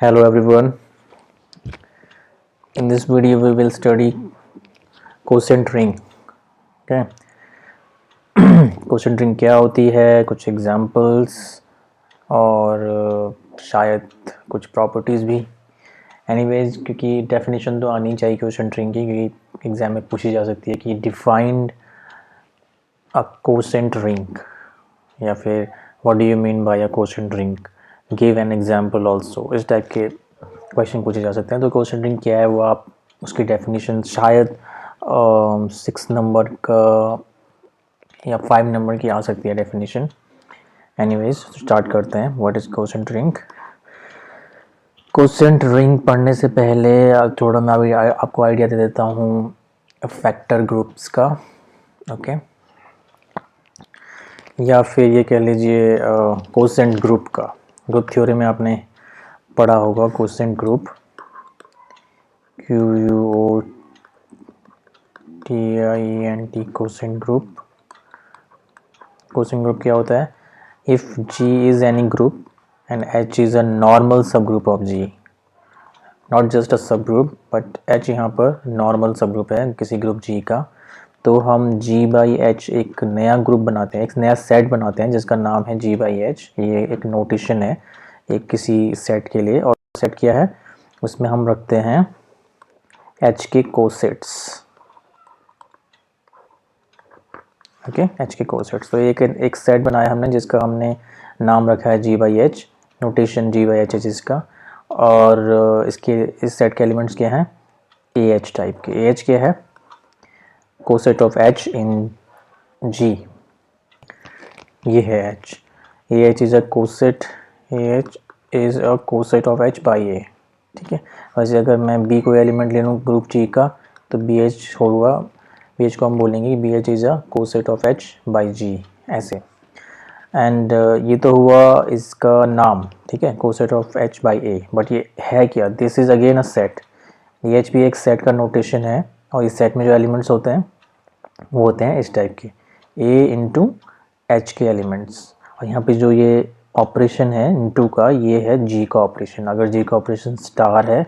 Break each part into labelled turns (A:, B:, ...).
A: Hello everyone. In this video we will study quotient ring. Okay. Question ring क्या होती है, कुछ examples और शायद कुछ प्रॉपर्टीज़ भी। एनीवेज क्योंकि डेफिनेशन तो आनी चाहिए क्वेश्चन ring की, क्योंकि एग्ज़ाम में पूछी जा सकती है कि डिफाइंड अ क्वोशेंट रिंग या फिर what do you mean by a quotient ring, give an example also, इस टाइप के क्वेश्चन पूछे जा सकते हैं। तो क्वोशेंट रिंग क्या है वो आप उसकी डेफिनेशन शायद 6 नंबर का या 5 नंबर की आ सकती है डेफिनेशन। एनीवेज स्टार्ट करते हैं। What is quotient ring. Quotient ring पढ़ने से पहले थोड़ा मैं अभी आपको आइडिया दे देता हूँ फैक्टर ग्रुप्स का। ओके या फिर ये कह लीजिए क्वोशेंट ग्रुप का। ग्रुप थ्योरी में आपने पढ़ा होगा quotient group, QUOTIENT quotient group. Quotient group क्या होता है? If G is any group and H is a normal subgroup of G, not just a subgroup but H यहाँ पर नॉर्मल सब ग्रुप है किसी ग्रुप G का, तो हम G/H एक नया ग्रुप बनाते हैं, एक नया सेट बनाते हैं जिसका नाम है G/H। ये एक नोटेशन है एक किसी सेट के लिए, और सेट क्या है उसमें हम रखते हैं H के कोसेट्स। ओके H के कोसेट्स। तो एक सेट बनाया हमने जिसका हमने नाम रखा है G/H, नोटेशन G/H है जिसका, और इसके इस सेट के एलिमेंट्स क्या हैं? AH टाइप के। AH क्या है? Coset of H in G। ये है H। AH is a coset, AH is a coset of H by A। ठीक है। वैसे अगर मैं B को एलिमेंट ले लूँ ग्रुप G का तो BH होगा, BH को हम बोलेंगे कि BH is a coset of H by G, ऐसे। एंड ये तो हुआ इसका नाम, ठीक है, coset of H by A। But ये है क्या? This is again a set. ये H भी एक सेट का नोटेशन है, और इस सेट में जो एलिमेंट्स होते हैं वो होते हैं इस टाइप के, A इंटू H के एलिमेंट्स। और यहाँ पे जो ये ऑपरेशन है इंटू का, ये है G का ऑपरेशन। अगर G का ऑपरेशन स्टार है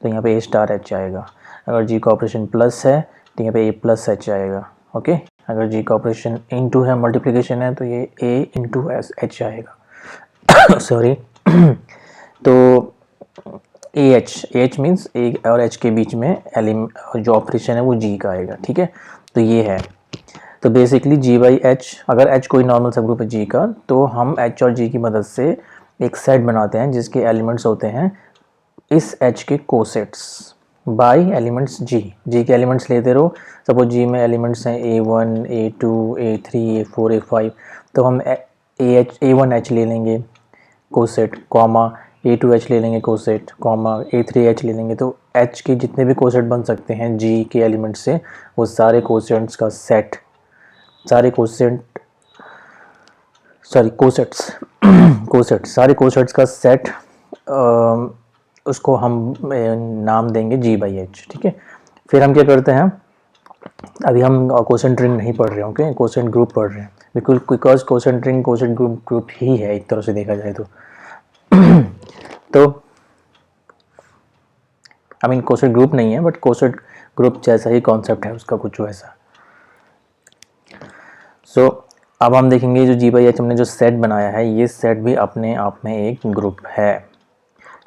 A: तो यहाँ पे A स्टार H आएगा। अगर G का ऑपरेशन प्लस है तो यहाँ पे A प्लस H आएगा। ओके। अगर G का ऑपरेशन इंटू है, मल्टीप्लिकेशन है, तो ये A इंटू H आएगा। सॉरी। तो AH मीन्स A और H के बीच में जो ऑपरेशन है वो G का आएगा। ठीक है। तो ये है, तो बेसिकली G/H, अगर H कोई नॉर्मल सब ग्रुप है G का, तो हम H और G की मदद से एक सेट बनाते हैं जिसके एलिमेंट्स होते हैं इस H के cosets bye elements G। G के एलिमेंट्स लेते रहो। सपोज G में एलिमेंट्स हैं A1, A2, A3, A4, A5, तो हम A1H ले लेंगे कोसेट, कॉमा A2H ले लेंगे कोसेट, कॉमा A3H ले लेंगे। तो H के जितने भी कोसेट बन सकते हैं G के एलिमेंट से, वो सारे कोसेट्स का सेट, सारे कोसेट सॉरी कोसेट्स कोसेट सारे कोसेट्स का सेट, उसको हम नाम देंगे G/H। ठीक है। फिर हम क्या करते हैं, अभी हम कोसेंट रिंग नहीं पढ़ रहे हैं, ओके, कोसेंट ग्रुप पढ़ रहे हैं। बिल्कुल, because quotient ring quotient group ही है एक तरह से देखा जाए तो। तो आई मीन कोसेंट ग्रुप नहीं है बट कोसेंट ग्रुप जैसा ही कॉन्सेप्ट है उसका, कुछ वैसा। सो अब हम देखेंगे जो G/H हमने जो सेट बनाया है, ये सेट भी अपने आप में एक ग्रुप है।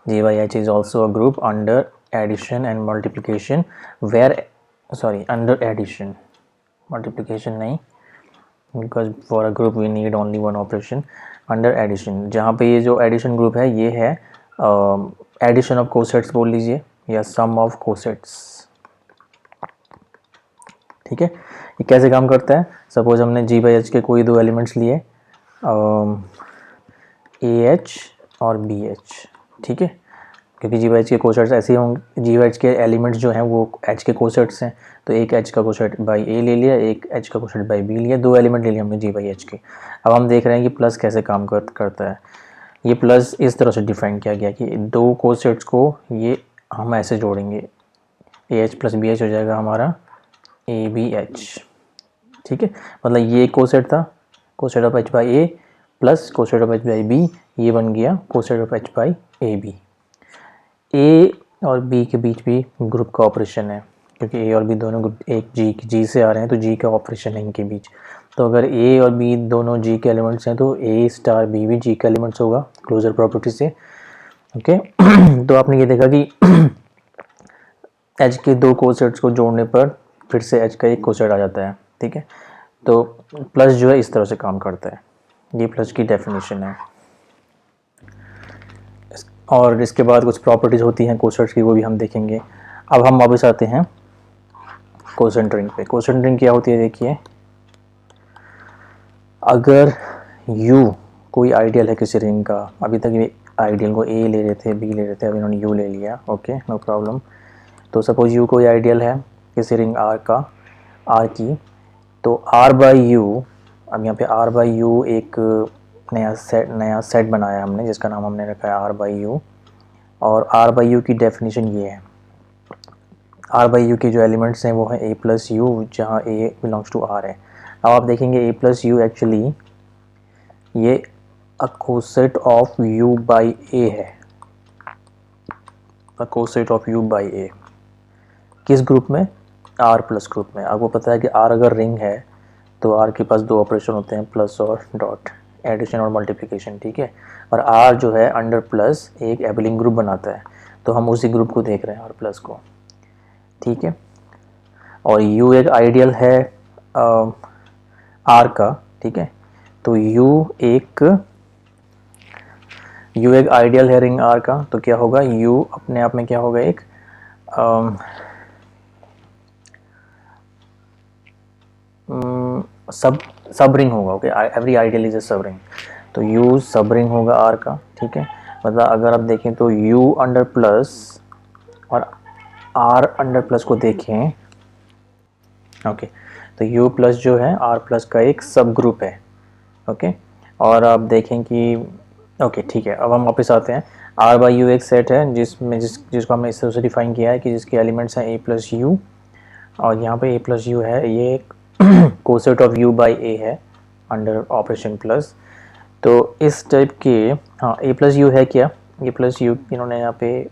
A: G/H is also a group under addition and multiplication, where sorry under addition, multiplication नहीं, because for a group we need only one operation. Under addition, जहाँ पे ये जो एडिशन ग्रुप है ये है एडिशन ऑफ कोसेट्स बोल लीजिए, या सम ऑफ कोसेट्स। ठीक है। ये कैसे काम करता है? सपोज हमने G/H के कोई दो एलिमेंट्स लिए, AH और BH। ठीक है। क्योंकि G/H के कोसेट्स ऐसे ही होंगे, G/H के एलिमेंट्स जो हैं वो H के कोसेट्स हैं, तो एक H का कोसेट बाई A ले लिया, एक H का कोसेट बाई B लिया, दो एलिमेंट ले लिए हमने G/H के। अब हम देख रहे हैं कि प्लस कैसे काम करता है। ये प्लस इस तरह से डिफाइन किया गया कि दो कोसेट्स को ये हम ऐसे जोड़ेंगे, AH प्लस BH हो जाएगा हमारा ABH। ठीक है। मतलब ये कोसेट था, coset of H by A plus coset of H by B, ये बन गया coset of H by AB। ए और बी के बीच भी ग्रुप का ऑपरेशन है, क्योंकि ए और बी दोनों ग्रुप एक जी से आ रहे हैं, तो जी का ऑपरेशन है इनके बीच। तो अगर ए और बी दोनों जी के एलिमेंट्स हैं तो ए स्टार बी भी जी का एलिमेंट्स होगा क्लोजर प्रॉपर्टी से। ओके तो आपने ये देखा कि एच के दो कोसेट्स को जोड़ने पर फिर से एच का एक कोसेट आ जाता है। ठीक है, तो प्लस जो है इस तरह से काम करता है, ये प्लस की डेफिनेशन है। और इसके बाद कुछ प्रॉपर्टीज़ होती हैं कोसेट्स की, वो भी हम देखेंगे। अब हम वापस आते हैं कोसेंट रिंग पे। कोसेंट रिंग क्या होती है देखिए, अगर U कोई आइडियल है किसी रिंग का, अभी तक ये आइडियल को A ले रहे थे, B ले रहे थे, अब इन्होंने U ले लिया, ओके नो प्रॉब्लम। तो सपोज U कोई आइडियल है किसी रिंग R का, R की, तो R बाई U, अब यहाँ पे R बाई U एक नया सेट बनाया हमने जिसका नाम हमने रखा है R बाई U, और R बाई U की डेफिनेशन ये है। R बाई U के जो एलिमेंट्स हैं वो हैं A प्लस U, जहाँ A बिलोंग्स टू R है। अब आप देखेंगे A प्लस U एक्चुअली ये a coset of U by A है, a coset of U by A। किस ग्रुप में? R प्लस ग्रुप में। आपको पता है कि R अगर रिंग है तो R के पास दो ऑपरेशन होते हैं, प्लस और डॉट, एडिशन और मल्टीप्लिकेशन। ठीक है, और R जो है अंडर प्लस एक एबलिंग ग्रुप बनाता है, तो हम उसी ग्रुप को देख रहे हैं R प्लस को। ठीक है, और U एक आइडियल है R का। ठीक है, तो U एक आइडियल है रिंग R का, तो क्या होगा, U अपने आप में क्या होगा, एक सब रिंग होगा। Okay, every ideal is a सब रिंग, तो U सब रिंग होगा R का। ठीक है, मतलब अगर आप देखें तो U अंडर प्लस और R अंडर प्लस को देखें, ओके, तो U प्लस जो है R प्लस का एक सब ग्रुप है। ओके, और आप देखें कि ओके ठीक है, अब हम वापस आते हैं। R बाई U एक सेट है जिसको हमने इस तरह से डिफाइन किया है कि जिसके एलिमेंट्स हैं A प्लस U, और यहाँ पे A प्लस U है, ये एक coset of U by A है अंडर ऑपरेशन प्लस। तो इस टाइप के, हाँ A प्लस U है क्या, A प्लस U इन्होंने यहाँ पे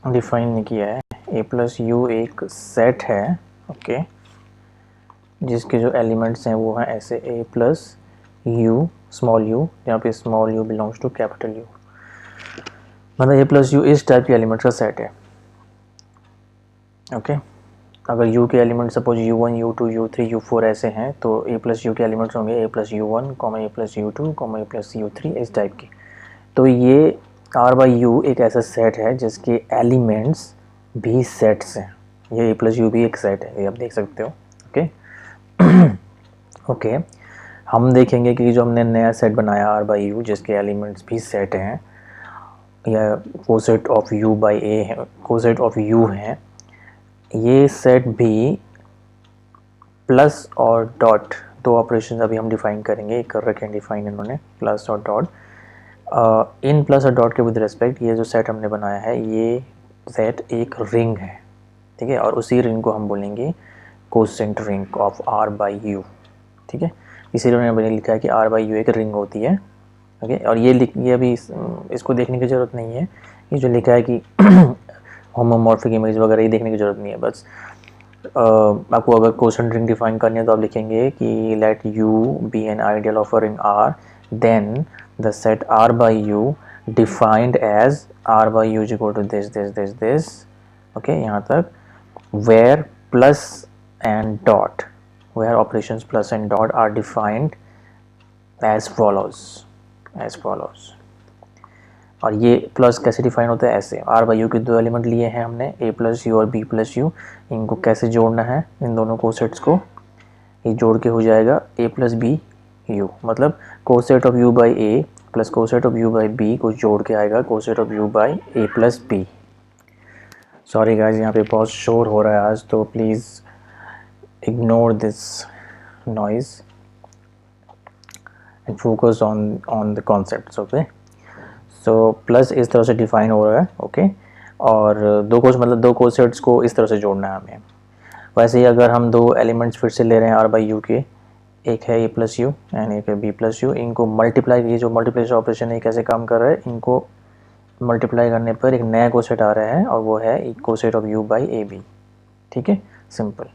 A: डिफाइन नहीं किया है। A प्लस U एक सेट है, ओके, जिसके जो एलिमेंट्स हैं वो हैं ऐसे A plus U small u, जहाँ पे small u belongs to capital U, मतलब A प्लस U इस टाइप के एलिमेंट्स का सेट है। ओके, अगर U के element suppose U1 U2 U3 U4 ऐसे हैं, तो A प्लस U के एलिमेंट्स होंगे A plus U1, A plus U2, A plus U3, इस टाइप के। तो ये R बाई U एक ऐसा सेट है जिसके एलिमेंट्स भी सेट्स हैं। ये A प्लस U भी एक सेट है, ये आप देख सकते हो। ओके ओके, हम देखेंगे कि जो हमने नया सेट बनाया R बाई U जिसके एलिमेंट्स भी सेट हैं, या coset of U by A है, कोसेट ऑफ U है, ये सेट भी प्लस और डॉट, दो ऑपरेशन अभी हम डिफाइन करेंगे, कर रखे हैं डिफाइन इन्होंने, प्लस और डॉट। इन प्लस और डॉट के विद रिस्पेक्ट ये जो सेट हमने बनाया है, ये सेट एक रिंग है। ठीक है, और उसी रिंग को हम बोलेंगे quotient ring of R by U। ठीक है, इसीलिए उन्होंने लिखा है कि R बाई U एक रिंग होती है। ओके, और ये अभी इसको देखने की ज़रूरत नहीं है, ये जो लिखा है कि होमोमॉर्फिक इमेज वगैरह ये देखने की ज़रूरत नहीं है। बस आपको अगर कोसेंट रिंग डिफाइन करनी है तो आप लिखेंगे कि let U be an ideal of a ring R, then the set R by U defined as R by U is equal to this. Okay, यहाँ तक, where plus and dot, where operations plus and dot are defined as follows. और ये plus कैसे define होता है, ऐसे R by U के दो एलिमेंट लिए हैं हमने A प्लस U और B प्लस U, इनको कैसे जोड़ना है, इन दोनों कोसेट्स को, ये जोड़ के हो जाएगा A प्लस B U, मतलब coset of U by A plus coset of U by B को जोड़ के आएगा coset of U by A plus B। Sorry guys, यहाँ पे बहुत शोर हो रहा है आज, तो please ignore this noise and focus on the concepts. Okay, so plus इस तरह से डिफाइन हो रहा है। ओके, और दो कोसेट्स को इस तरह से जोड़ना है हमें। वैसे ही अगर हम दो एलिमेंट्स फिर से ले रहे हैं R बाई U के, एक है A प्लस U एंड एक है B प्लस U, इनको मल्टीप्लाई, ये जो मल्टीप्लिकेशन ऑपरेशन है कैसे काम कर रहा है, इनको मल्टीप्लाई करने पर एक नया कोसेट आ रहा है और वो है coset of U by A B. ठीक है, सिंपल।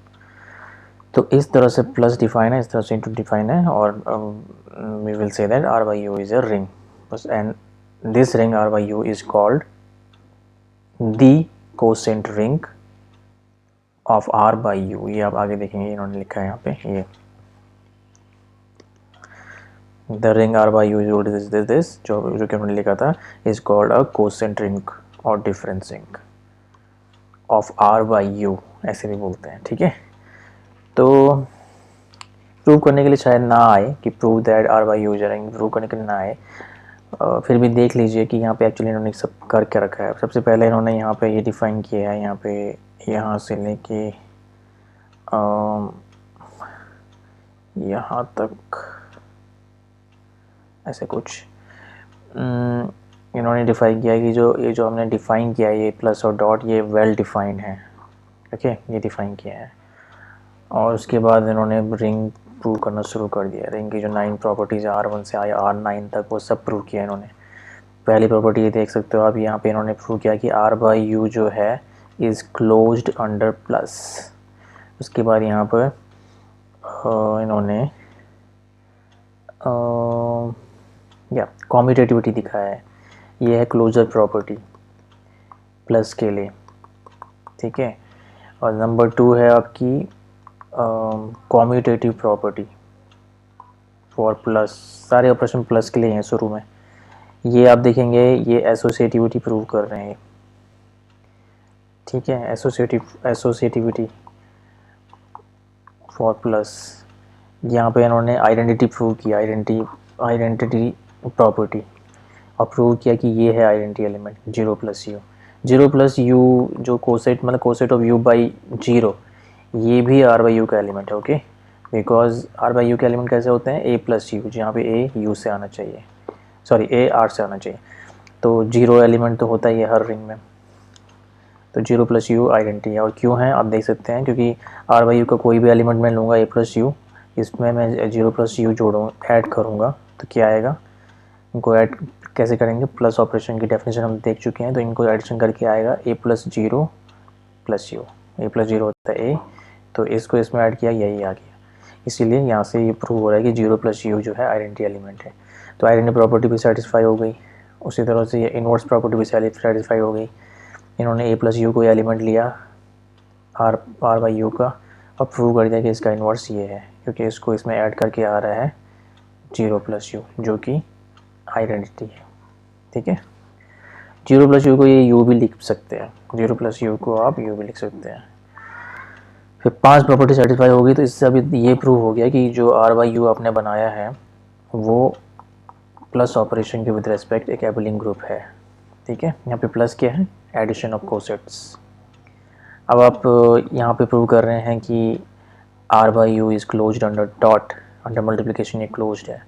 A: तो इस तरह से प्लस डिफाइन है, इस तरह से इंटू डिफाइन है, और we will say that R by U is a ring बस, and this ring R by U is called the quotient ring of R by U. ये आप आगे देखेंगे, इन्होंने लिखा है यहाँ पे, ये the ring R by U is this जो कि उन्होंने लिखा था is called a quotient ring और difference ring of R by U, ऐसे भी बोलते हैं। ठीक है, तो प्रूव करने के लिए शायद ना आए कि prove that R by U is a ring, prove करने के लिए ना आए, फिर भी देख लीजिए कि यहाँ पे एक्चुअली इन्होंने सब करके रखा है। सबसे पहले इन्होंने यहाँ पे ये डिफ़ाइन किया है, यहाँ पे यहाँ से लेके यहाँ तक ऐसे कुछ इन्होंने डिफ़ाइन किया है कि ये जो हमने डिफ़ाइन किया है, ये प्लस और डॉट, ये वेल डिफ़ाइंड है। ओके, ये डिफ़ाइन किया है, और उसके बाद इन्होंने रिंग प्रूव करना शुरू कर दिया। रिंग की जो 9 प्रॉपर्टीज़ है R1 से R9 तक, वो सब प्रूव किया इन्होंने। पहली प्रॉपर्टी ये देख सकते हो आप, यहाँ पे इन्होंने प्रूव किया कि R बाई यू जो है इज़ क्लोज्ड अंडर प्लस। उसके बाद यहाँ पर इन्होंने या कॉम्यूटेटिविटी दिखाया है, ये है क्लोजर प्रॉपर्टी प्लस के लिए। ठीक है, और नंबर 2 है आपकी कॉम्यूटेटिव प्रॉपर्टी फॉर प्लस। सारे ऑपरेशन प्लस के लिए हैं शुरू में। ये आप देखेंगे, ये एसोसिएटिविटी प्रूव कर रहे हैं। ठीक है, एसोसिएटिविटी फॉर प्लस। यहाँ पे इन्होंने आइडेंटिटी प्रूव किया, आइडेंटिटी प्रॉपर्टी, और प्रूव किया कि ये है identity element 0 plus U. 0 plus U जो कोसेट, मतलब कोसेट ऑफ यू बाई 0, ये भी आर बाई यू का एलिमेंट है। Okay, because R by U के एलिमेंट कैसे होते हैं, ए प्लस यू, जहाँ पे ए यू से आना चाहिए, सॉरी ए आर से आना चाहिए। तो 0 एलिमेंट तो होता ही है हर रिंग में, तो 0 प्लस यू आइडेंटिटी है। और क्यों है आप देख सकते हैं, क्योंकि आर बाई यू का कोई भी एलिमेंट मैं लूँगा ए प्लस यू, इसमें मैं 0 प्लस यू जोड़ूँ, ऐड करूँगा, तो क्या आएगा, इनको ऐड कैसे करेंगे, प्लस ऑपरेशन की डेफिनेशन हम देख चुके हैं, तो इनको एडिशन करके आएगा A plus 0 plus U. A plus 0 होता है ए, तो इसको इसमें ऐड किया, यही आ गया। इसीलिए यहाँ से ये प्रूव हो रहा है कि 0 प्लस यू जो है आइडेंटिटी एलिमेंट है। तो आइडेंटिटी प्रॉपर्टी भी सेटिस्फाई हो गई, उसी तरह से ये इनवर्स प्रॉपर्टी भी सेटिस्फाई हो गई। इन्होंने ए प्लस यू को एलिमेंट लिया आर बाई यू का, और प्रूव कर दिया कि इसका इन्वर्स ये है, क्योंकि इसको इसमें ऐड करके आ रहा है 0 प्लस यू जो कि आइडेंटिटी है। ठीक है, 0 प्लस यू को ये यू भी लिख सकते हैं, 0 प्लस यू को आप यू भी लिख सकते हैं। फिर 5 प्रॉपर्टी सेटिस्फाई होगी, तो इससे अभी ये प्रूव हो गया कि जो आर बाई यू आपने बनाया है वो प्लस ऑपरेशन के विद रेस्पेक्ट एक एबलिंग ग्रुप है। ठीक है, यहाँ पे प्लस क्या है, एडिशन ऑफ कोसेट्स। अब आप यहाँ पे प्रूव कर रहे हैं कि R by U is closed under dot, under multiplication ये क्लोज्ड है,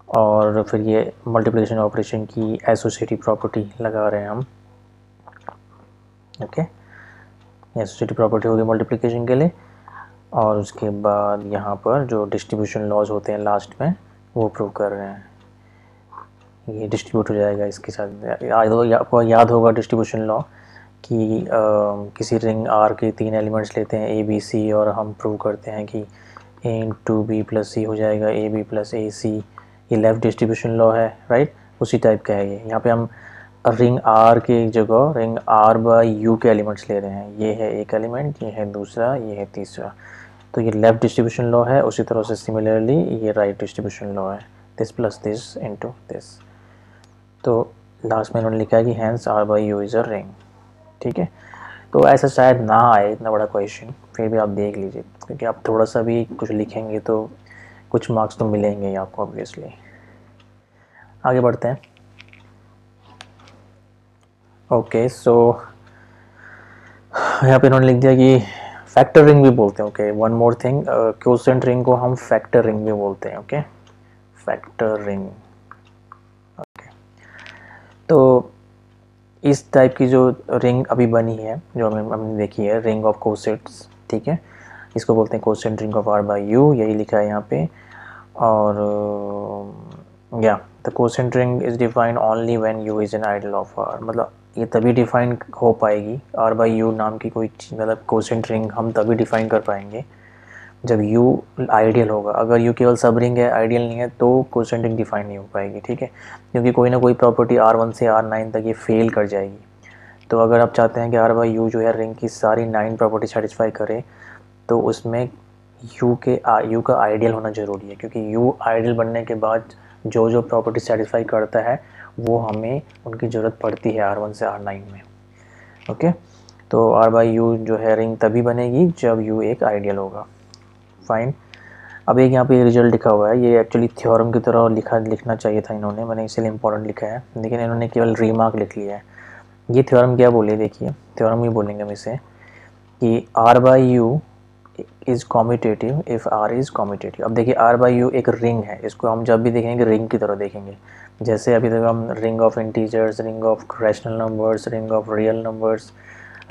A: और फिर ये मल्टीप्लिकेशन ऑपरेशन की एसोसिएटिव प्रॉपर्टी लगा रहे हैं हम। ओके, एसोसिएटिव प्रॉपर्टी होगी मल्टीप्लिकेशन के लिए, और उसके बाद यहाँ पर जो डिस्ट्रीब्यूशन लॉज होते हैं लास्ट में, वो प्रूव कर रहे हैं। ये डिस्ट्रीब्यूट हो जाएगा इसके साथ। आपको याद होगा डिस्ट्रीब्यूशन लॉ कि किसी रिंग आर के 3 एलिमेंट्स लेते हैं ए बी सी, और हम प्रूव करते हैं कि ए इंटू बी प्लस सी हो जाएगा ए बी प्लस ए सी। ये लेफ्ट डिस्ट्रीब्यूशन लॉ है, राइट, उसी टाइप का है ये। यहाँ पे हम रिंग आर के जगह रिंग आर बाई यू के एलिमेंट्स ले रहे हैं। ये है एक एलिमेंट, ये है दूसरा, ये है तीसरा, तो ये लेफ्ट डिस्ट्रीब्यूशन लॉ है। उसी तरह से सिमिलरली ये राइट डिस्ट्रीब्यूशन लॉ है, this plus this into this. तो लास्ट में इन्होंने लिखा है कि hence R by U is a ring. ठीक है, तो ऐसा शायद ना आए इतना बड़ा क्वेश्चन, फिर भी आप देख लीजिए, क्योंकि आप थोड़ा सा भी कुछ लिखेंगे तो कुछ मार्क्स तो मिलेंगे ही आपको ऑब्वियसली। आगे बढ़ते हैं। ओके, सो यहाँ पे इन्होंने लिख दिया कि फैक्टर रिंग भी बोलते हैं। Okay, one more thing, quotient ring को हम फैक्टर रिंग भी बोलते हैं। Okay, factor ring. ओके, तो इस टाइप की जो रिंग अभी बनी है, जो हमने देखी है, रिंग ऑफ कोसेट्स, ठीक है, इसको बोलते हैं quotient ring of R by U, यही लिखा है यहाँ पे। और या the quotient ring is defined only when U is an ideal of R, मतलब ये तभी डिफाइन हो पाएगी आर बाई यू नाम की कोई चीज़, मतलब कोसेंट रिंग हम तभी डिफाइन कर पाएंगे जब u आइडियल होगा। अगर u केवल सब रिंग है, आइडियल नहीं है, तो कोसेंट रिंग डिफाइन नहीं हो पाएगी, ठीक है, क्योंकि कोई ना कोई प्रॉपर्टी R1 से R9 तक ये फेल कर जाएगी। तो अगर आप चाहते हैं कि R बाई यू जो है रिंग की सारी 9 प्रॉपर्टी सेटिस्फाई करे, तो उसमें u का आइडियल होना ज़रूरी है, क्योंकि u आइडियल बनने के बाद जो जो प्रॉपर्टी सेटिस्फाई करता है वो हमें उनकी ज़रूरत पड़ती है R1 से R9 में। ओके, तो R बाई यू जो है रिंग तभी बनेगी जब u एक आइडियल होगा। फाइन। अब एक यहाँ पे रिजल्ट लिखा हुआ है, ये एक्चुअली थ्योरम की तरह लिखना चाहिए था इन्होंने, मैंने इसलिए इंपॉर्टेंट लिखा है, लेकिन इन्होंने केवल रीमार्क लिख लिया है। ये थ्योरम क्या बोले, देखिए थ्योरम ही बोलेंगे हम इसे, कि R by U is commutative if R is commutative. अब देखिए R बाई यू एक रिंग है, इसको हम जब भी देखेंगे रिंग की तरह देखेंगे, जैसे अभी तक हम ring of integers, ring of rational numbers, ring of real numbers,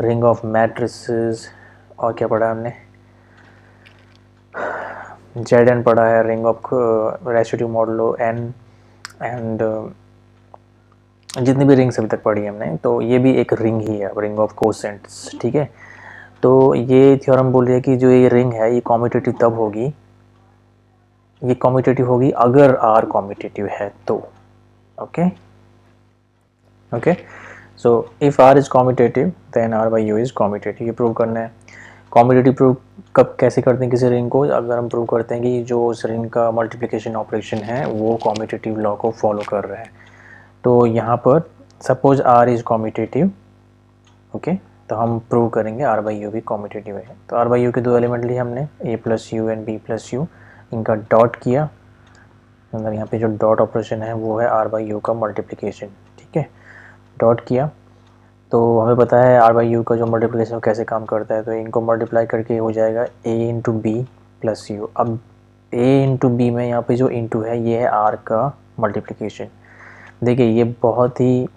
A: ring of matrices, और क्या पढ़ा हमने, ZN पढ़ा है, ring of residue modulo N, and जितनी भी रिंग्स अभी तक पढ़ी हमने, तो ये भी एक रिंग ही है, रिंग ऑफ कोसेंट्स, ठीक है। तो ये थ्योरम बोल रही है कि जो ये रिंग है ये कॉम्यूटेटिव तब होगी, ये कॉम्यूटेटिव होगी अगर R कॉम्यूटेटिव है तो। Okay okay, so if R is commutative then R by U is commutative, ये प्रूव करना है। कॉम्यूटेटिव प्रूव कब कैसे करते हैं किसी रिंग को, अगर हम प्रूव करते हैं कि जो उस रिंग का मल्टीप्लिकेशन ऑपरेशन है वो कॉम्यूटेटिव लॉ को फॉलो कर रहा है। तो यहाँ पर suppose R is commutative, okay, तो हम प्रूव करेंगे R बाई यू भी कॉम्यूटेटिव है। तो R बाई यू के दो एलिमेंट लिए हमने, A plus you and B plus you, इनका डॉट किया, मतलब यहाँ पे जो डॉट ऑपरेशन है वो है R बाई यू का मल्टीप्लिकेशन, ठीक है, डॉट किया। तो हमें पता है R बाई यू का जो मल्टीप्लिकेशन कैसे काम करता है, तो इनको मल्टीप्लाई करके हो जाएगा A into B plus U. अब A इंटू बी में यहाँ पे जो इंटू है ये है R का मल्टीप्लिकेशन। देखिए ये बहुत ही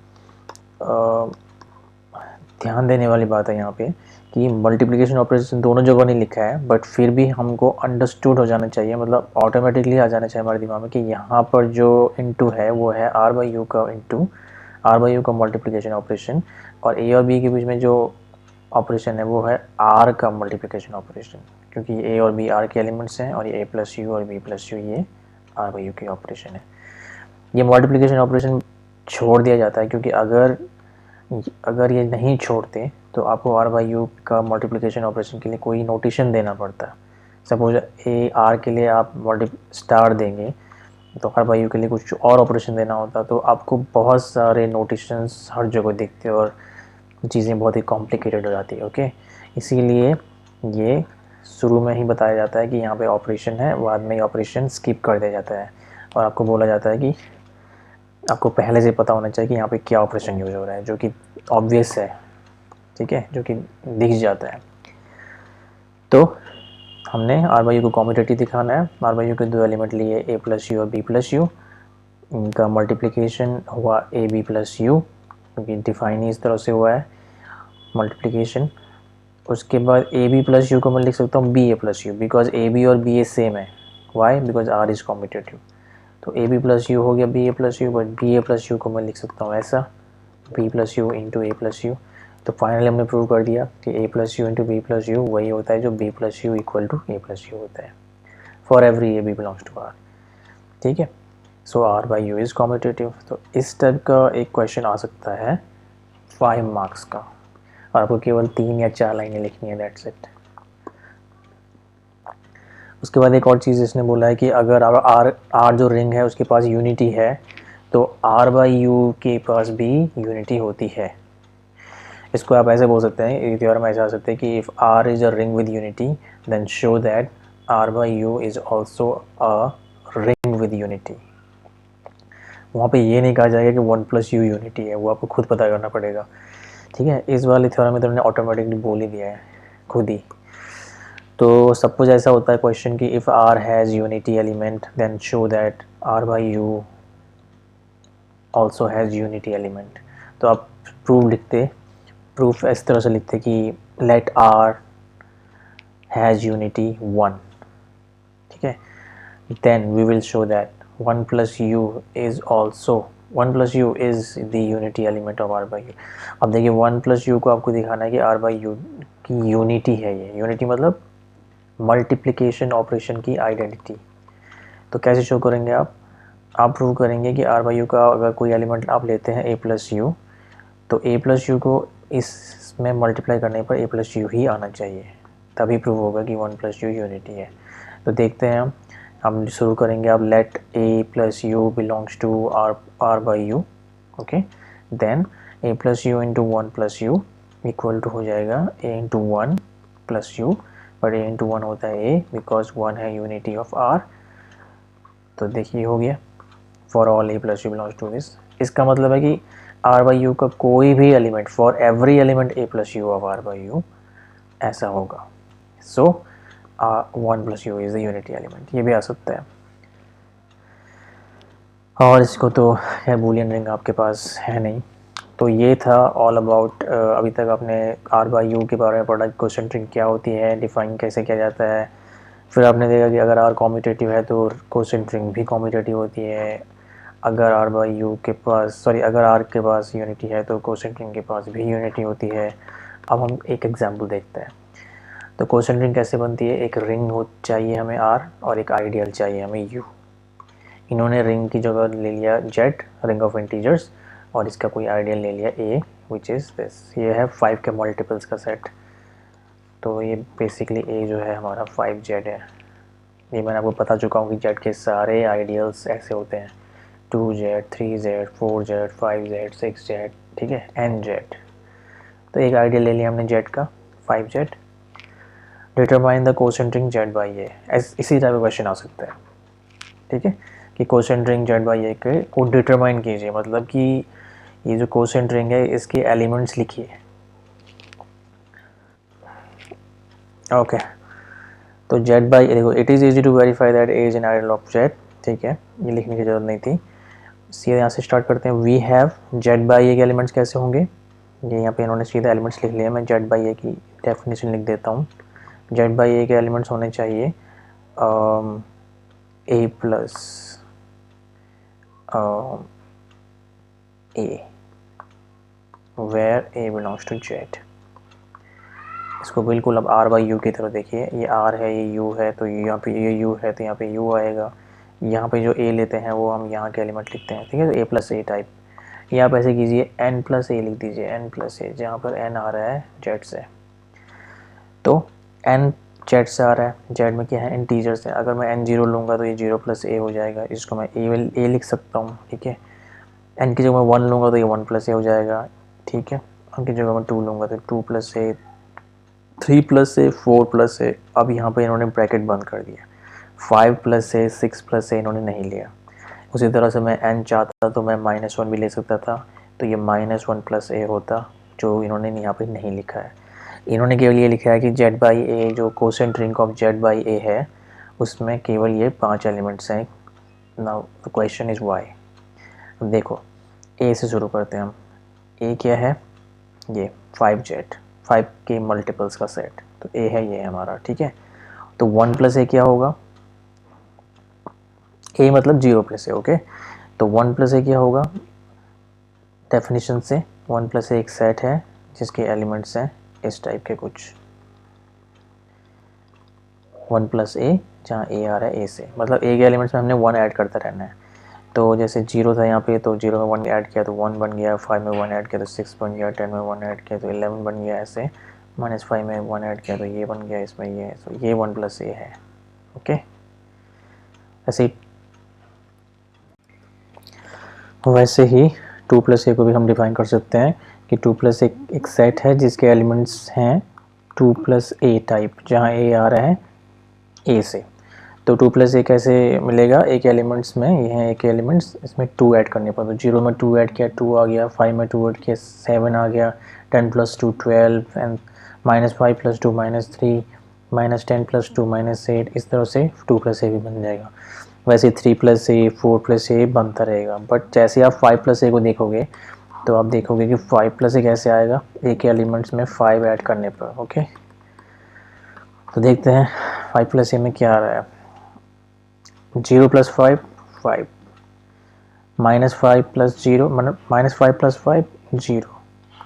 A: ध्यान देने वाली बात है यहाँ पे कि मल्टीप्लिकेशन ऑपरेशन दोनों जगह नहीं लिखा है, बट फिर भी हमको अंडरस्टूड हो जाना चाहिए, मतलब ऑटोमेटिकली आ जाना चाहिए हमारे दिमाग में कि यहाँ पर जो इंटू है वो है R बाई यू का इंटू R बाई यू का मल्टीप्लिकेशन ऑपरेशन, और A और B के बीच में जो ऑपरेशन है वो है R का मल्टीप्लिकेशन ऑपरेशन, क्योंकि A और B R के एलिमेंट्स हैं और ये A प्लस यू और B प्लस यू ये R बाई यू की ऑपरेशन है। ये मल्टीप्लिकेशन ऑपरेशन छोड़ दिया जाता है, क्योंकि अगर ये नहीं छोड़ते तो आपको R बाई यू का मल्टीप्लिकेशन ऑपरेशन के लिए कोई नोटेशन देना पड़ता है। सपोज R के लिए आप स्टार देंगे तो R बाई यू के लिए कुछ और ऑपरेशन देना होता, तो आपको बहुत सारे नोटेशंस हर जगह दिखते और चीज़ें बहुत ही कॉम्प्लिकेटेड हो जाती है। ओके, इसीलिए ये शुरू में ही बताया जाता है कि यहाँ पे ऑपरेशन है, बाद में ये ऑपरेशन स्किप कर दिया जाता है, और आपको बोला जाता है कि आपको पहले से पता होना चाहिए कि यहाँ पे क्या ऑपरेशन यूज हो रहा है, जो कि ऑब्वियस है, ठीक है, जो कि दिख जाता है। तो हमने R बाई यू को कॉम्यूटेटिव दिखाना है। R बाई यू के दो एलिमेंट लिए A प्लस यू और B प्लस यू, इनका मल्टीप्लिकेशन हुआ ए बी प्लस यू, क्योंकि डिफाइन ही इस तरह से हुआ है मल्टीप्लिकेशन। उसके बाद ए बी प्लस यू को मैं लिख सकता हूँ B A plus U, because A B और बी ए सेम है। Why? Because R is commutative. तो ए बी प्लस यू हो गया B A plus U, but B A plus U को मैं लिख सकता हूँ ऐसा, B plus U into A plus U. तो फाइनली हमने प्रूव कर दिया कि A plus U into B plus U वही होता है जो B plus you equal to A plus U होता है for every A B belongs to R. ठीक है, so R by U is commutative. तो इस टाइप का एक क्वेश्चन आ सकता है 5 मार्क्स का, और आपको केवल 3 या 4 लाइनें लिखनी है, दैट्स इट। उसके बाद एक और चीज़ इसने बोला है कि अगर आर जो रिंग है उसके पास यूनिटी है, तो आर बाई यू के पास भी यूनिटी होती है। इसको आप ऐसे बोल सकते हैं, थ्योरम ऐसे आ सकते हैं कि if R is a ring with unity then show that R by U is also a ring with unity. वहाँ पे ये नहीं कहा जाएगा कि 1 प्लस यू यूनिटी है, वो आपको खुद पता करना पड़ेगा। ठीक है, इस वाले थ्योरम में तो उन्होंने ऑटोमेटिकली बोल ही दिया है खुद ही। तो सपोज ऐसा होता है क्वेश्चन कि if R has unity element then show that R by U also has unity element. तो आप प्रूफ इस तरह से लिखते कि लेट आर हैज़ यूनिटी 1, ठीक है, then we will show that 1 plus u is also 1 plus u is the unity element of r by u। अब देखिए 1 plus u को आपको दिखाना है कि r by u की यूनिटी है। ये यूनिटी मतलब मल्टीप्लिकेशन ऑपरेशन की आइडेंटिटी। तो कैसे शो करेंगे आप प्रूव करेंगे कि r by u का अगर कोई एलिमेंट आप लेते हैं a plus u, तो a plus u को इसमें मल्टीप्लाई करने पर a plus u ही आना चाहिए, तभी प्रूव होगा कि 1 plus u यूनिटी है। तो देखते हैं हम शुरू करेंगे। आप let a plus u belongs to r by u, okay. Then a plus u into 1 plus u equal to हो जाएगा a इंटू 1 plus u, पर a इंटू 1 होता है a बिकॉज 1 है यूनिटी ऑफ r। तो देखिए हो गया for all a plus u belongs to this. इसका मतलब है कि r by u का कोई भी element, for every element a plus u of r by u ऐसा होगा। सो 1 plus u is the unity element. ये भी आ सकता है। और इसको तो खैर बूलियन रिंग आपके पास है नहीं। तो ये था ऑल अबाउट, अभी तक आपने r by u के बारे में पढ़ा, क्वेश्चन रिंग क्या होती है, डिफाइन कैसे किया जाता है। फिर आपने देखा कि अगर r कॉम्यूटेटिव है तो क्वेश्चन रिंग भी कॉम्यूटेटिव होती है। अगर r by u के पास अगर r के पास यूनिटी है तो क्वेश्चन रिंग के पास भी यूनिटी होती है। अब हम एक एग्जांपल देखते हैं। तो क्वेश्चन रिंग कैसे बनती है। एक रिंग हो चाहिए हमें r और एक आइडियल चाहिए हमें u। इन्होंने रिंग की जगह ले लिया z, रिंग ऑफ इंटीजर्स, और इसका कोई आइडियल ले लिया a विच इज़ दिस। ये है 5 के मल्टीपल्स का सेट। तो ये बेसिकली a जो है हमारा 5z है। ये मैंने आपको बता चुका हूँ कि z के सारे आइडियल्स ऐसे होते हैं 2z, 3z, 4z, 5z, 6z, ठीक है, nz। तो एक आइडियल ले लिया हमने z का 5z। Determine the quotient ring z by a। इसी टाइप का क्वेश्चन आ सकता है, ठीक है, कि quotient ring z by a के को डिटरमाइन कीजिए। मतलब कि ये जो कोसेंट रिंग है इसके एलिमेंट्स लिखिए, ओके। तो z by a देखो, it is easy to verify that a is an ideal of z, ठीक है, ये लिखने की ज़रूरत नहीं थी। सीधे यहाँ से स्टार्ट करते हैं। We have z by a के एलिमेंट्स कैसे होंगे। ये यहाँ पे इन्होंने सीधे एलिमेंट्स लिख लिया। मैं z by a की डेफिनेशन लिख देता हूँ। z by a के एलिमेंट्स होने चाहिए a plus a where a belongs to z। इसको बिल्कुल अब r by u की तरह देखिए। ये r है, ये u है, तो यहाँ पे ये u है तो यहाँ पे u आएगा। यहाँ पे जो a लेते हैं वो हम यहाँ के एलिमेंट लिखते हैं, ठीक है। तो a प्लस a टाइप। ये आप ऐसे कीजिए n प्लस a लिख दीजिए, n प्लस a, जहाँ पर n आ रहा है z से। तो n z से आ रहा है, z में क्या है, इंटीजर्स है। अगर मैं n जीरो लूँगा तो ये 0 प्लस a हो जाएगा। इसको मैं a लिख सकता हूँ, ठीक है। n की जगह मैं 1 लूँगा तो ये 1 प्लस a हो जाएगा, ठीक है। n की जगह मैं 2 लूँगा तो 2 plus a, 3 plus a, 4 plus a। अब यहाँ पे इन्होंने ब्रैकेट बंद कर दिया। 5 प्लस a, 6 प्लस a इन्होंने नहीं लिया। उसी तरह से मैं n चाहता तो मैं -1 भी ले सकता था, तो ये -1 प्लस a होता, जो इन्होंने यहाँ पे नहीं लिखा है। इन्होंने केवल ये लिखा है कि z by a जो quotient ring of z by a है उसमें केवल ये 5 एलिमेंट्स हैं। Now the question is why. अब देखो a से शुरू करते हैं हम। a क्या है, ये 5z, 5 के मल्टीपल्स का सेट। तो a है, ये है हमारा, ठीक है। तो 1 प्लस a क्या होगा, a मतलब 0 प्लस a, ओके। तो 1 प्लस a क्या होगा, डेफिनेशन से 1 प्लस a एक सेट है जिसके एलिमेंट्स हैं इस टाइप के कुछ। 1 प्लस a जहाँ a आ रहा है a से, मतलब a के एलिमेंट्स में हमने 1 ऐड करता रहना है। तो जैसे 0 था यहाँ पे, तो 0 में 1 ऐड किया तो 1 बन गया, 5 में 1 ऐड किया तो 6 बन गया, 10 में 1 ऐड किया तो 11 बन गया, ऐसे -5 में 1 ऐड किया तो ये बन गया, इसमें ये है। तो ये 1 प्लस a है, ओके। ऐसे वैसे ही 2 प्लस a को भी हम डिफाइन कर सकते हैं कि 2 प्लस एक सेट है जिसके एलिमेंट्स हैं 2 प्लस a टाइप, जहाँ a आ रहा है a से। तो 2 प्लस a कैसे मिलेगा, एक एलिमेंट्स में ये हैं, एक एलिमेंट्स इसमें 2 ऐड करने पर। तो 0 में 2 ऐड किया 2 आ गया, 5 में 2 ऐड किया 7 आ गया, 10 प्लस 2 12, एंड -5 प्लस 2 -3, -10 प्लस 2 -8। इस तरह से 2 प्लस a भी बन जाएगा। वैसे 3 प्लस a, 4 प्लस a बनता रहेगा। बट जैसे आप 5 प्लस a को देखोगे तो आप देखोगे कि 5 प्लस a कैसे आएगा, a के एलिमेंट्स में 5 ऐड करने पर, ओके। तो देखते हैं 5 प्लस a में क्या आ रहा है। 0 प्लस 5, 5, -5 प्लस 0 मतलब -5 प्लस 5 0,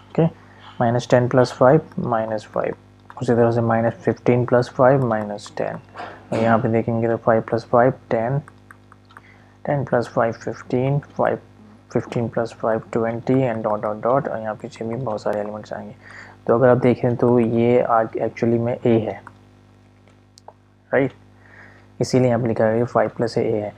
A: ओके, -10 प्लस 5 -5, उसी तरह से -15 प्लस 5 -10, और यहाँ पे देखेंगे तो 5 plus 5 10, 10 plus 5 15, 15 plus 5 20 and dot dot dot, और यहाँ पीछे भी बहुत सारे एलिमेंट्स आएंगे। तो अगर आप देखें तो ये आज एक्चुअली में ए है, राइट, इसीलिए यहाँ पे लिखा है 5 प्लस ए है।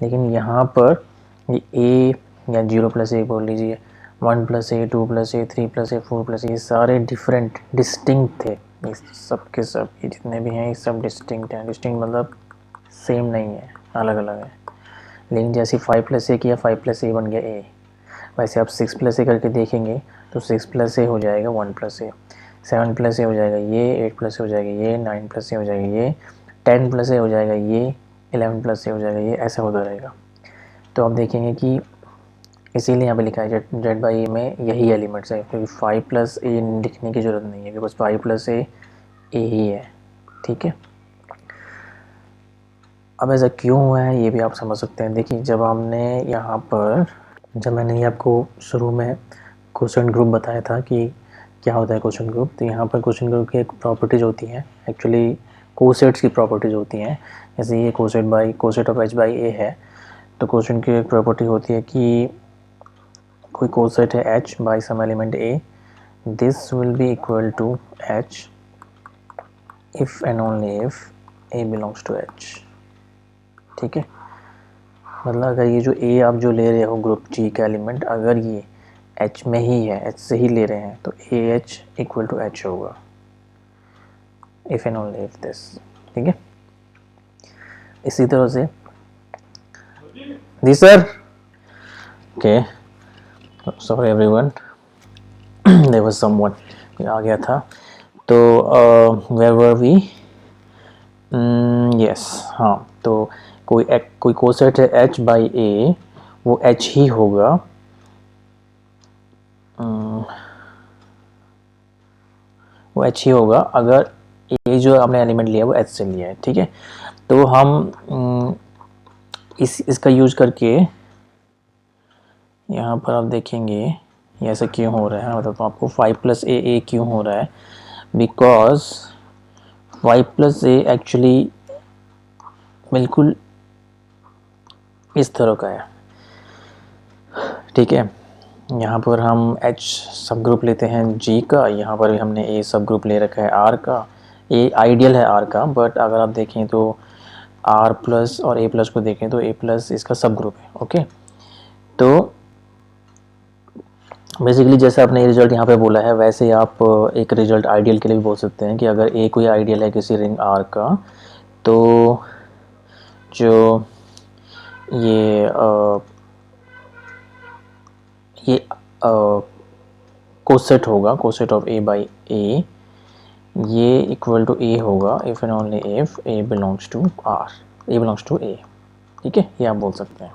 A: लेकिन यहाँ पर ये ए या 0 प्लस ए बोल लीजिए, 1 प्लस ए, 2 प्लस ए, 3 प्लस ए, 4 प्लस ए, ये सारे डिफरेंट डिस्टिंक्ट थे, ये सब के सब, ये जितने भी हैं ये सब डिस्टिंक्ट हैं। डिस्टिंक्ट मतलब सेम नहीं है, अलग अलग है। लेकिन जैसे 5 प्लस ए किया 5 प्लस ए बन गया ए, वैसे आप 6 प्लस ए करके देखेंगे तो 6 प्लस ए हो जाएगा 1 प्लस ए, 7 प्लस ए हो जाएगा ये, 8 प्लस ए हो जाएगा ये, 9 प्लस ए हो जाएगा ये, 10 प्लस ए हो जाएगा ये, 11 प्लस ए हो जाएगा ये, ऐसा होता रहेगा। तो आप देखेंगे कि इसीलिए यहाँ पे लिखा है जेड बाई ए में यही एलिमेंट्स है, क्योंकि 5 प्लस ए लिखने की ज़रूरत नहीं है, बिकॉज 5 प्लस ए ही है, ठीक है। अब ऐसा क्यों हुआ है ये भी आप समझ सकते हैं। देखिए जब मैंने ये आपको शुरू में क्वोशंट ग्रुप बताया था कि क्या होता है क्वोशंट ग्रुप, तो यहाँ पर क्वोशंट ग्रुप की एक प्रॉपर्टीज होती हैं, एक्चुअली कोसेट्स की प्रॉपर्टीज होती हैं। जैसे ये कोसेट ऑफ एच बाई ए है, तो क्वोशंट की एक प्रॉपर्टी होती है कि कोई कोसेट है h by some element a, this will be equal to h if and only if a belongs to h, ठीक है। मतलब अगर ये जो a आप जो ले रहे हो ग्रुप G का एलिमेंट, अगर ये h में ही है, h से ही ले रहे हैं, तो ah इक्वल टू h होगा, if and only if this, ठीक है। इसी तरह से जी sir, okay, sorry everyone, there was someone आ गया था। तो वेयर वर वी, यस, हाँ, तो कोई कोसेट है h बाई ए, वो h ही होगा, वो h ही होगा अगर a जो आपने एलिमेंट लिया है वो h से लिया है, ठीक है। तो हम इसका यूज करके यहाँ पर आप देखेंगे ये ऐसा क्यों हो रहा है, मतलब आपको 5 प्लस ए क्यों हो रहा है, बिकॉज 5 प्लस ए एक्चुअली बिल्कुल इस तरह का है, ठीक है। यहाँ पर हम H सब ग्रुप लेते हैं G का, यहाँ पर भी हमने A सब ग्रुप ले रखा है R का, A आइडियल है R का, बट अगर आप देखें तो R प्लस और A प्लस को देखें तो A प्लस इसका सब ग्रुप है, ओके। तो बेसिकली जैसे आपने रिजल्ट यहाँ पे बोला है, वैसे आप एक रिजल्ट आइडियल के लिए भी बोल सकते हैं कि अगर A कोई आइडियल है किसी रिंग R का, तो जो ये कोसेट होगा, coset of A by A, ये इक्वल टू A होगा if and only if A belongs to R, A belongs to A, ठीक है, ये आप बोल सकते हैं।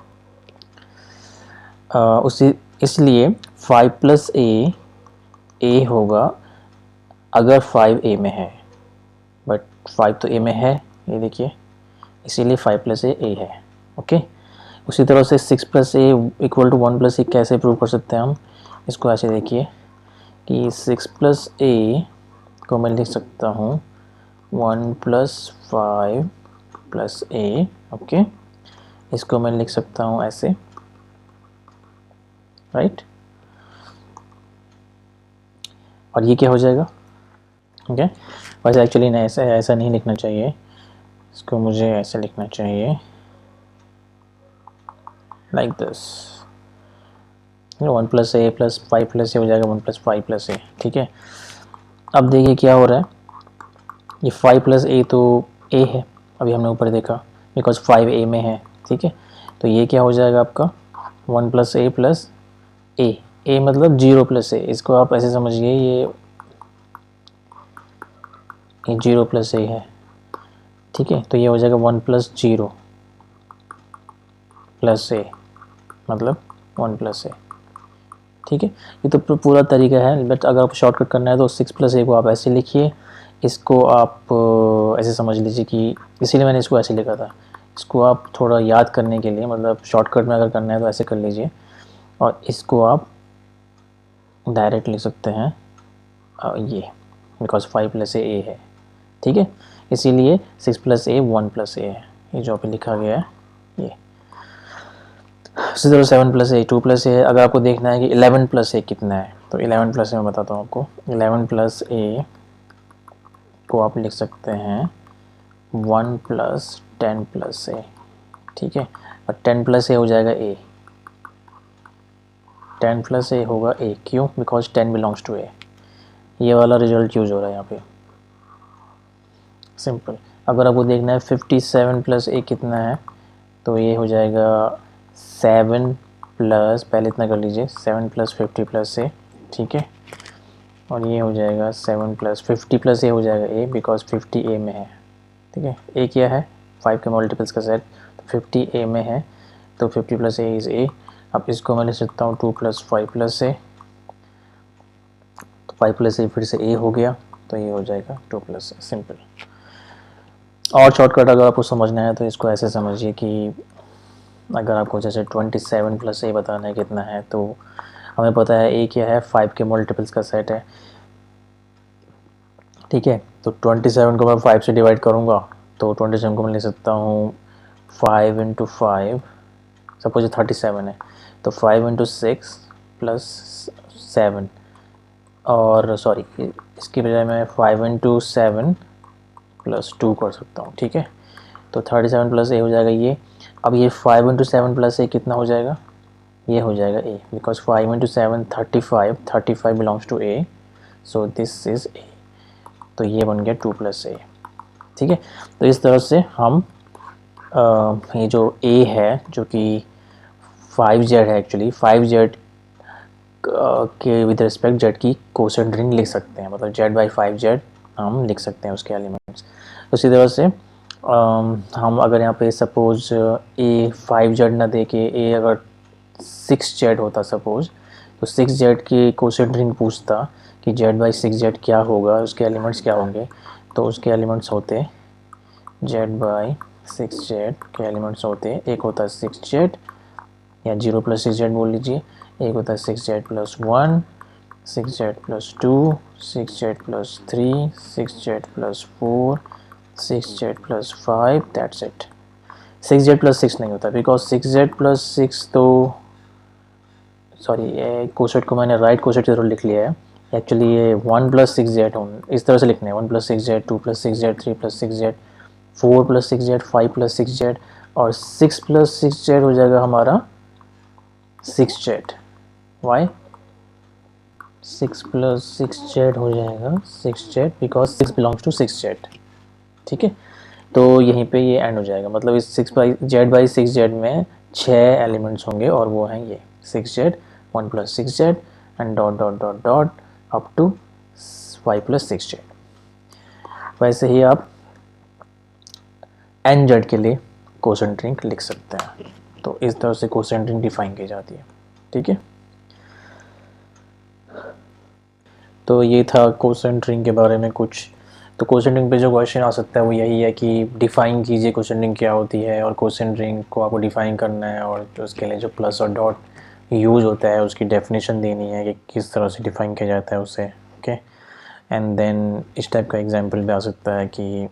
A: इसलिए 5 प्लस ए होगा अगर 5 A में है, बट 5 तो A में है, ये देखिए, इसीलिए 5 प्लस ए है, ओके। उसी तरह से 6 plus A equal to 1 plus A कैसे प्रूव कर सकते हैं हम, इसको ऐसे देखिए कि 6 प्लस ए को मैं लिख सकता हूँ 1 प्लस 5 प्लस ए, ओके, इसको मैं लिख सकता हूँ ऐसे, राइट, और ये क्या हो जाएगा, ओके। वैसे एक्चुअली नहीं, ऐसा नहीं लिखना चाहिए, इसको मुझे ऐसे लिखना चाहिए, like this, 1 plus A plus 5 plus A हो जाएगा 1 प्लस 5 प्लस ए, ठीक है। अब देखिए क्या हो रहा है, ये 5 प्लस ए तो ए है, अभी हमने ऊपर देखा, बिकॉज 5 ए में है, ठीक है। तो ये क्या हो जाएगा आपका 1 प्लस ए, ए मतलब 0 प्लस ए, इसको आप ऐसे समझिए ये 0 प्लस ए है, ठीक है। तो ये हो जाएगा 1 प्लस 0 प्लस ए, मतलब 1 प्लस ए, ठीक है। ये तो पूरा तरीका है, बट अगर आप शॉर्टकट करना है तो 6 प्लस ए को आप ऐसे लिखिए, इसको आप ऐसे समझ लीजिए कि, इसीलिए मैंने इसको ऐसे लिखा था, इसको आप थोड़ा याद करने के लिए, मतलब शॉर्टकट में अगर करना है तो ऐसे कर लीजिए, और इसको आप डायरेक्ट लिख सकते हैं ये, बिकॉज 5 + a है, ठीक है, इसीलिए 6 + a 1 + a है, ये जो अभी लिखा गया है ये। इसी तरह 7 + a 2 + a है। अगर आपको देखना है कि 11 + a कितना है, तो 11 + a मैं बताता हूँ आपको। 11 + a को आप लिख सकते हैं 1 + 10 + a, ठीक है, और 10 + a हो जाएगा a, 10 + a होगा a, क्यों? Because 10 belongs to a। ये वाला रिजल्ट यूज हो रहा है यहाँ पे, सिंपल। अगर आपको देखना है 57 + a कितना है, तो ये हो जाएगा 7 प्लस, पहले इतना कर लीजिए, 7 + 50 + a, ठीक है, और ये हो जाएगा 7 + 50 + a हो जाएगा a, बिकॉज 50 a में है, ठीक है। a क्या है? 5 के मल्टीपल्स का सेट, तो 50 a में है, तो 50 + a इज़ a। अब इसको मैं लिख सकता हूँ 2 + 5 + a, तो 5 + a फिर से a हो गया, तो ये हो जाएगा 2 + a, सिंपल। और शॉर्टकट अगर आपको समझना है तो इसको ऐसे समझिए कि अगर आपको जैसे 27 + a बताना है कितना है, तो हमें पता है a क्या है? 5 के मल्टीपल्स का सेट है, ठीक है। तो 27 को मैं 5 से डिवाइड करूँगा, तो 27 को मैं ले सकता हूँ 5 × 5, सपोज 37 है, तो 5 × 6 + 7, और सॉरी इसकी बजाय मैं 5 × 7 + 2 कर सकता हूँ, ठीक है। तो 37 + a हो जाएगा ये। अब ये 5 × 7 + a कितना हो जाएगा? ये हो जाएगा a, because 5 × 7 35, 35 belongs to a, so this is a, तो ये बन गया 2 + a, ठीक है। तो इस तरह से हम ये जो a है, जो कि 5z है, एक्चुअली 5z के विद रिस्पेक्ट z की कोसेंट रिंग लिख सकते हैं, मतलब z/5z हम लिख सकते हैं उसके एलिमेंट्स। तो इसी तरह से हम अगर यहाँ पे सपोज a 5z ना दे के a अगर 6z होता सपोज, तो 6z की कोसेंट रिंग पूछता कि z/6z क्या होगा, उसके एलिमेंट्स क्या होंगे, तो उसके एलिमेंट्स होते z/6z के एलिमेंट्स होते, एक होता है 6z या 0 + 6z बोल लीजिए, एक होता है 6z + 1, 6z + 2, 6z + 3, 6z + 4, 6z + 5, that's it. 6z + 6 नहीं होता, बिकॉज 6z + 6 तो सॉरी कोसेट को मैंने राइट कोसेट की तरह लिख लिया है, एक्चुअली ये 1 + 6z इस तरह से लिखना है, 1 + 6z, 2 + 6z, 3 + 6z, 4 + 6z, 5 + 6z, और 6 + 6z हो जाएगा हमारा 6z। वाई 6 + 6z हो जाएगा 6z, because 6 belongs to 6z, ठीक है। तो यहीं पे ये एंड हो जाएगा, मतलब इस 6z/6z में 6 एलिमेंट्स होंगे, और वो हैं ये 6z, 1 + 6z and dot dot dot dot up to 5 + 6z। वैसे ही आप nz के लिए कोसेंट रिंग लिख सकते हैं। तो इस तरह से कोसेंट रिंग डिफाइन की जाती है, ठीक है। तो ये था कोसेंट रिंग के बारे में कुछ। तो कोसेंट रिंग पे जो क्वेश्चन आ सकता है वो यही है कि डिफ़ाइन कीजिए कोसेंट रिंग क्या होती है, और कोसेंट रिंग को आपको डिफ़ाइन करना है, और जो उसके लिए जो प्लस और डॉट यूज़ होता है उसकी डेफिनेशन देनी है कि किस तरह से डिफ़ाइन किया जाता है उसे, ओके। एंड देन इस टाइप का एग्जांपल भी आ सकता है कि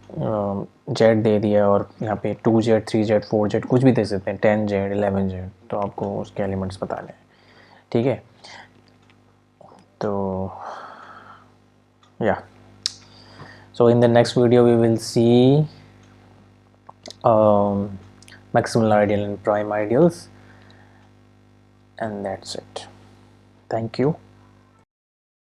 A: जेड दे दिया और यहाँ पे 2z, 3z, 4z कुछ भी दे सकते हैं, 10z, 11z, तो आपको उसके एलिमेंट्स बताने हैं, ठीक है। तो या so in the next video we will see maximal ideal and prime ideals, and that's it. Thank you.